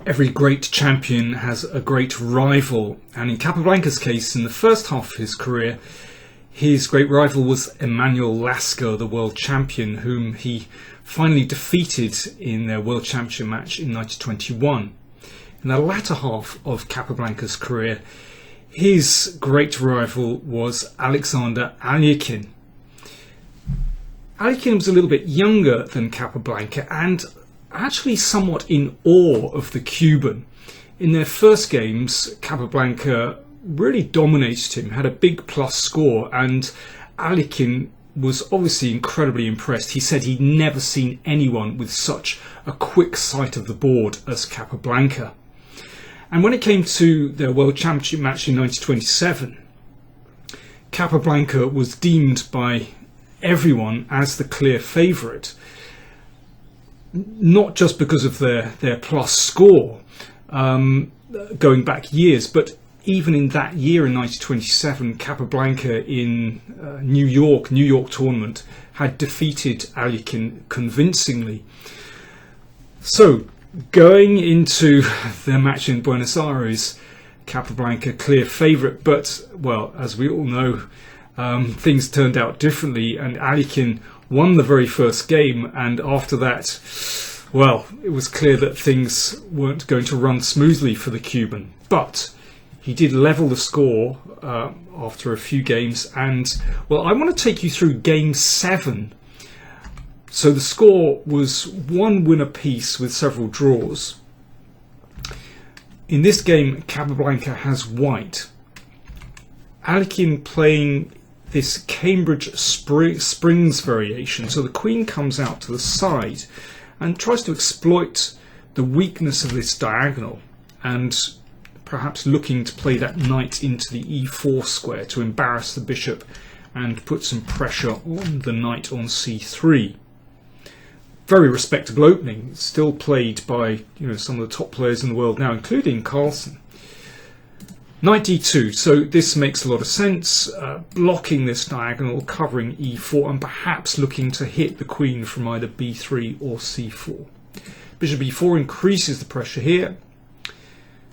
Every great champion has a great rival, and in Capablanca's case, in the first half of his career, his great rival was Emanuel Lasker, the world champion, whom he finally defeated in their world championship match in 1921. In the latter half of Capablanca's career, his great rival was Alexander Alekhine. Alekhine was a little bit younger than Capablanca and actually somewhat in awe of the Cuban. In their first games, Capablanca really dominated him, had a big plus score, and Alekhine was obviously incredibly impressed. He said he'd never seen anyone with such a quick sight of the board as Capablanca. And when it came to their World Championship match in 1927, Capablanca was deemed by everyone as the clear favourite. Not just because of their plus score going back years, but even in that year in 1927, Capablanca in New York tournament had defeated Alekhine convincingly. So going into their match in Buenos Aires, Capablanca clear favourite, but well, as we all know, things turned out differently, and Alekhine won the very first game, and after that, well, it was clear that things weren't going to run smoothly for the Cuban. But he did level the score after a few games, and well, I want to take you through game 7. So the score was 1 win apiece with several draws. In this game, Capablanca has white. Alekhine playing this Cambridge Springs variation, so the queen comes out to the side and tries to exploit the weakness of this diagonal, and perhaps looking to play that knight into the e4 square to embarrass the bishop and put some pressure on the knight on c3. Very respectable opening, still played by some of the top players in the world now, including Carlsen. Knight d2, so this makes a lot of sense, blocking this diagonal, covering e4, and perhaps looking to hit the queen from either b3 or c4. Bishop e4 increases the pressure here.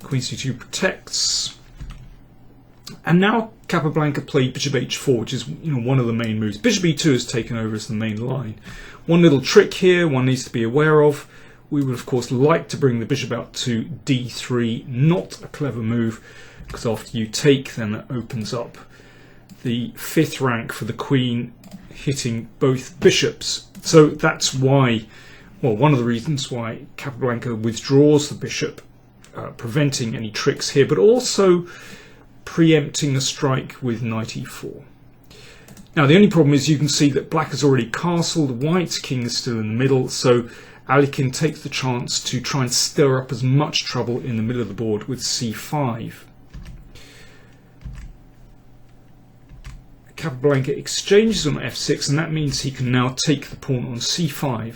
Queen c2 protects. And now Capablanca played bishop h4, which is one of the main moves. Bishop e2 is taken over as the main line. One little trick here one needs to be aware of. We would of course like to bring the bishop out to d3, not a clever move, because after you take, then that opens up the 5th rank for the queen, hitting both bishops. So that's why, well, one of the reasons why Capablanca withdraws the bishop, preventing any tricks here, but also preempting a strike with knight e4. Now the only problem is you can see that black has already castled, white's king is still in the middle, so Alekhine takes the chance to try and stir up as much trouble in the middle of the board with c5. Capablanca exchanges on f6, and that means he can now take the pawn on c5.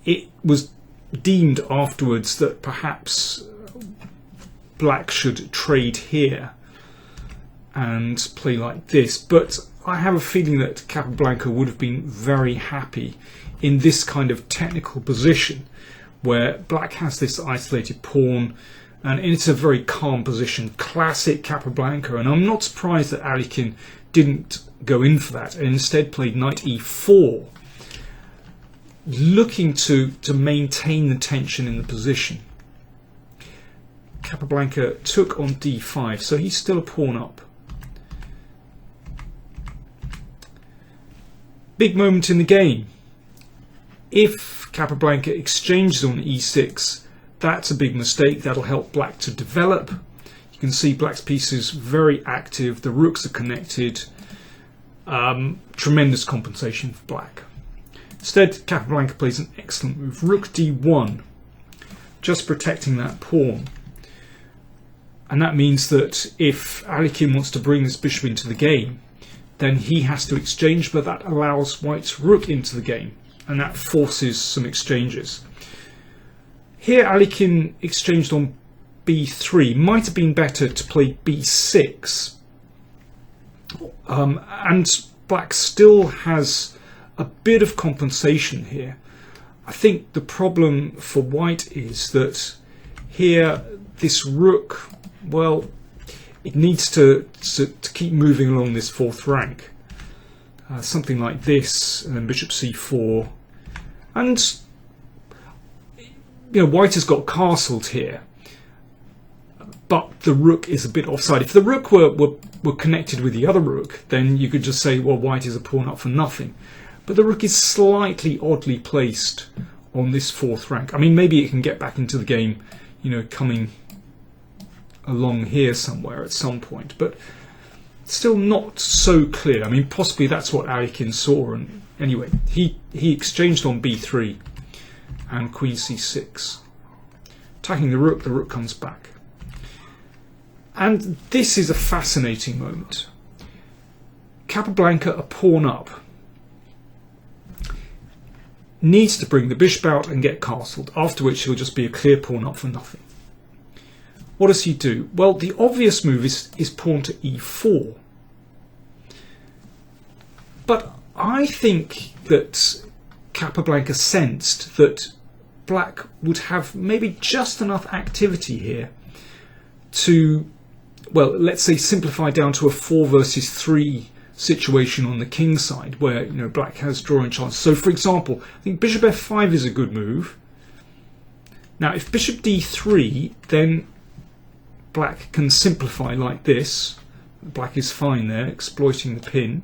It was deemed afterwards that perhaps black should trade here and play like this, but I have a feeling that Capablanca would have been very happy in this kind of technical position where black has this isolated pawn, and it's a very calm position, classic Capablanca, and I'm not surprised that Alekhine didn't go in for that and instead played knight e4, looking to maintain the tension in the position. Capablanca took on d5, so he's still a pawn up. Big moment in the game. If Capablanca exchanges on e6, that's a big mistake. That'll help black to develop. You can see black's piece is very active. The rooks are connected. Tremendous compensation for black. Instead, Capablanca plays an excellent move. Rook d1, just protecting that pawn. And that means that if Alekhine wants to bring this bishop into the game, then he has to exchange, but that allows white's rook into the game, and that forces some exchanges. Here Alekhine exchanged on b3. Might have been better to play b6. And black still has a bit of compensation here. I think the problem for white is that here this rook, well, it needs to keep moving along this fourth rank. Something like this, and then bishop c4. And, white has got castled here. But the rook is a bit offside. If the rook were connected with the other rook, then you could just say, well, white is a pawn up for nothing. But the rook is slightly oddly placed on this fourth rank. I mean, maybe it can get back into the game, coming along here somewhere at some point. But still not so clear. I mean, possibly that's what Alekhine saw. And anyway, he exchanged on b3 and queen c6. Attacking the rook comes back. And this is a fascinating moment. Capablanca, a pawn up, needs to bring the bishop out and get castled, after which he'll just be a clear pawn up for nothing. What does he do? Well, the obvious move is pawn to e4. But I think that Capablanca sensed that black would have maybe just enough activity here to, well, let's say simplify down to a 4 versus 3 situation on the king side, where black has drawing chances. So, for example, I think bishop f5 is a good move. Now, if bishop d3, then black can simplify like this. Black is fine there, exploiting the pin.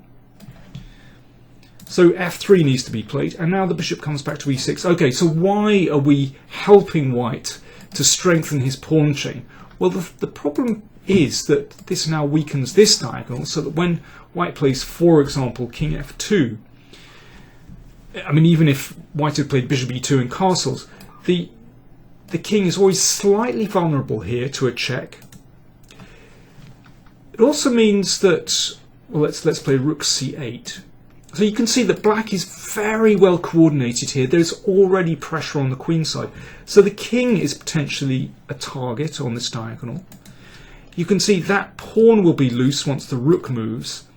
So f3 needs to be played, and now the bishop comes back to e6. Okay, so why are we helping white to strengthen his pawn chain? Well, the problem is that this now weakens this diagonal, so that when white plays, for example, king f2, I mean, even if white had played bishop e2 and castles, the king is always slightly vulnerable here to a check. It also means that, well, let's play rook c8. So you can see that black is very well coordinated here. There's already pressure on the queen side. So the king is potentially a target on this diagonal. You can see that pawn will be loose once the rook moves.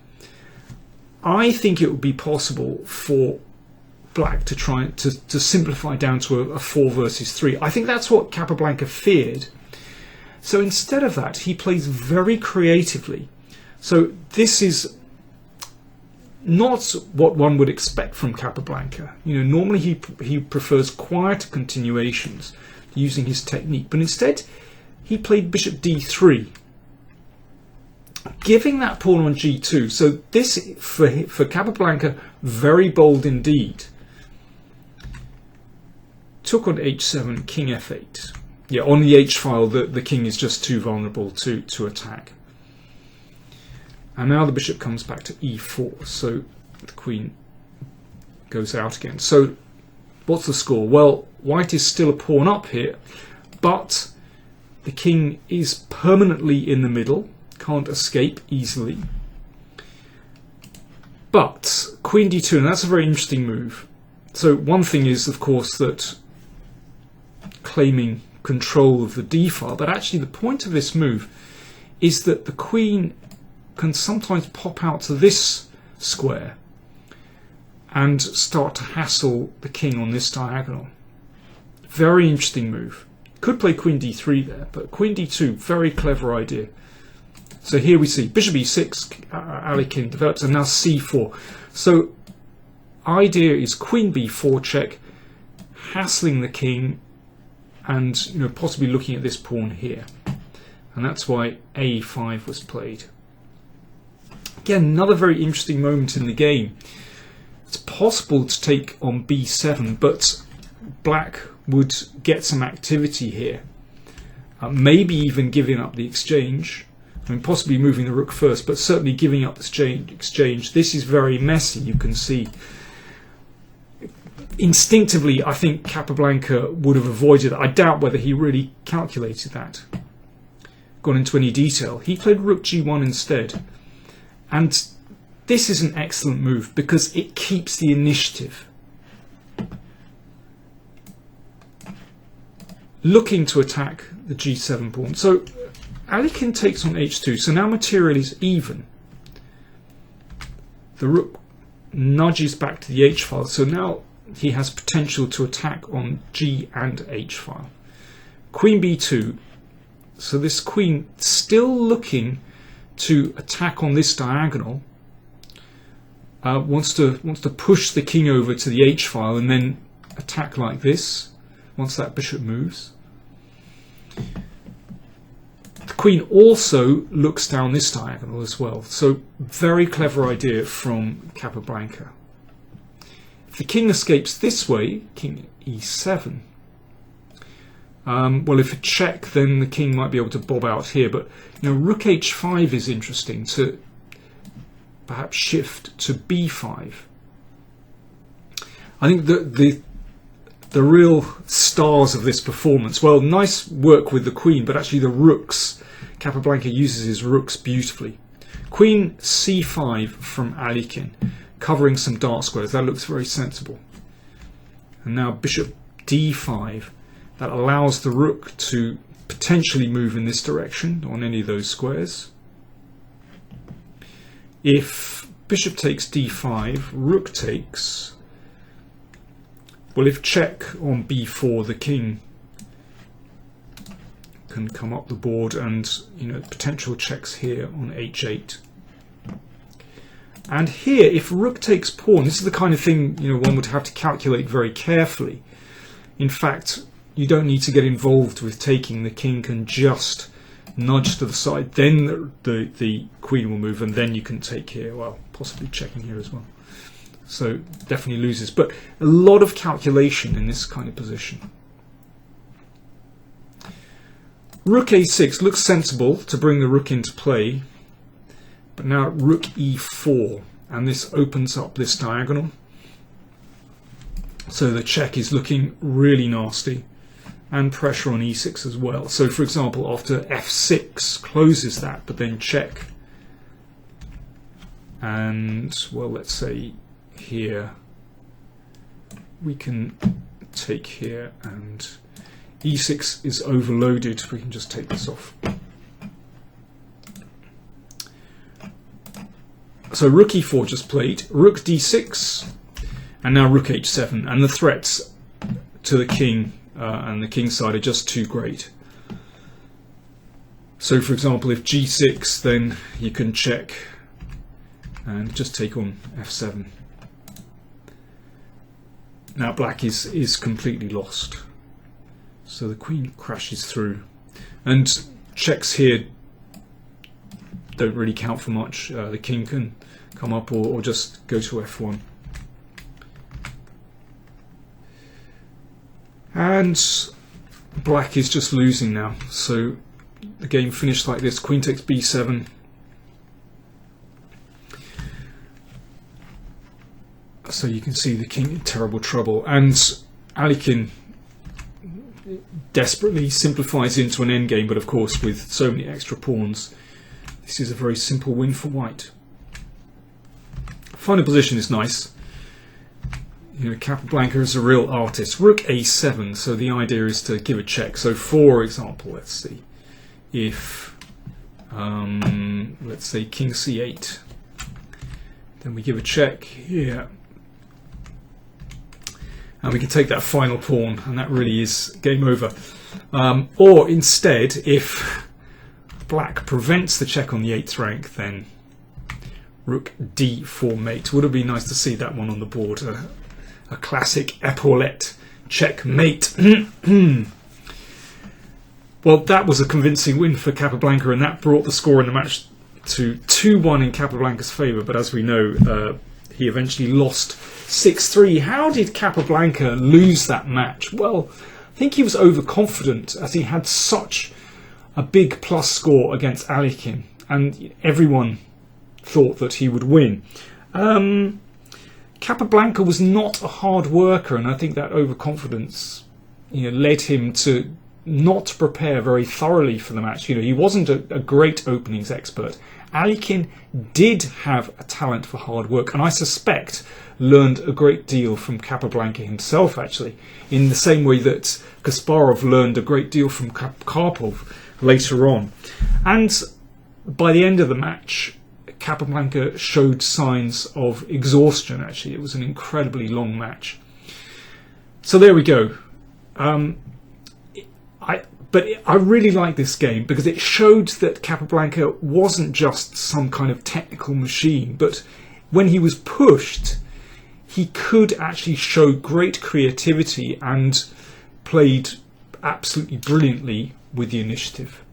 I think it would be possible for black to try to simplify down to a 4 versus 3. I think that's what Capablanca feared. So instead of that, he plays very creatively. So this is not what one would expect from Capablanca. Normally he prefers quieter continuations using his technique, but instead he played bishop d3, giving that pawn on g2. So this, for Capablanca, very bold indeed. Took on h7, king f8. Yeah, on the h-file, the king is just too vulnerable to attack. And now the bishop comes back to e4, so the queen goes out again. So what's the score? Well, white is still a pawn up here, but the king is permanently in the middle, can't escape easily. But queen d2, and that's a very interesting move. So one thing is, of course, that claiming control of the d-file, but actually the point of this move is that the queen can sometimes pop out to this square and start to hassle the king on this diagonal. Very interesting move. Could play queen d3 there, but queen d2, very clever idea. So here we see bishop e6, Alekhine develops, and now c4. So idea is queen b4 check, hassling the king, and possibly looking at this pawn here. And that's why a5 was played. Again, another very interesting moment in the game. It's possible to take on b7, but black would get some activity here. Maybe even giving up the exchange. I mean, possibly moving the rook first, but certainly giving up the exchange. This is very messy, you can see. Instinctively, I think Capablanca would have avoided it. I doubt whether he really calculated that. Gone into any detail. He played rook g1 instead. And this is an excellent move because it keeps the initiative. Looking to attack the g7 pawn. So Alekhine takes on h2. So now material is even. The rook nudges back to the h-file. So now he has potential to attack on G and H file. Queen B2. So this queen still looking to attack on this diagonal. Wants to push the king over to the H file and then attack like this once that bishop moves. The queen also looks down this diagonal as well. So very clever idea from Capablanca. If the king escapes this way, king E7. Well, if a check, then the king might be able to bob out here. But rook H5 is interesting to perhaps shift to B5. I think the real stars of this performance, well, nice work with the queen, but actually the rooks, Capablanca uses his rooks beautifully. Queen C5 from Alekhine, covering some dark squares. That looks very sensible. And now bishop D5. That allows the rook to potentially move in this direction on any of those squares. If bishop takes D5, rook takes. Well, if check on B4, the king can come up the board, and potential checks here on H8. And here, if rook takes pawn, this is the kind of thing one would have to calculate very carefully. In fact, you don't need to get involved with taking. The king can just nudge to the side, then the queen will move, and then you can take here, well, possibly checking here as well. So definitely loses, but a lot of calculation in this kind of position. Rook A6 looks sensible to bring the rook into play, but now rook E4, and this opens up this diagonal. So the check is looking really nasty, and pressure on E6 as well. So for example, after F6 closes that, but then check, and well, let's say here we can take here, and E6 is overloaded. We can just take this off. So rook E4 just played, rook D6, and now rook H7, and the threats to the king and the king's side are just too great. So for example, if G6, then you can check and just take on F7. Now black is completely lost. So the queen crashes through, and checks here don't really count for much. The king can come up or just go to F1. And black is just losing now. So the game finished like this. Queen takes B7. So you can see the king in terrible trouble. And Alekhine desperately simplifies into an endgame, but of course with so many extra pawns, this is a very simple win for white. Final position is nice. Capablanca is a real artist. Rook A7, so the idea is to give a check. So for example, let's see, if let's say king C8, then we give a check here, and we can take that final pawn, and that really is game over. Or instead, if black prevents the check on the 8th rank, then rook D4 mate. Would have been nice to see that one on the board. A classic epaulette checkmate. Well, that was a convincing win for Capablanca, and that brought the score in the match to 2-1 in Capablanca's favour. But as we know, he eventually lost 6-3. How did Capablanca lose that match? Well, I think he was overconfident, as he had such a big plus score against Alekhine, and everyone thought that he would win. Capablanca was not a hard worker, and I think that overconfidence led him to not prepare very thoroughly for the match. He wasn't a great openings expert. Alekhine did have a talent for hard work, and I suspect learned a great deal from Capablanca himself, actually, in the same way that Kasparov learned a great deal from Karpov later on. And by the end of the match, Capablanca showed signs of exhaustion. Actually, it was an incredibly long match. So there we go. But I really like this game because it showed that Capablanca wasn't just some kind of technical machine, but when he was pushed, he could actually show great creativity and played absolutely brilliantly with the initiative.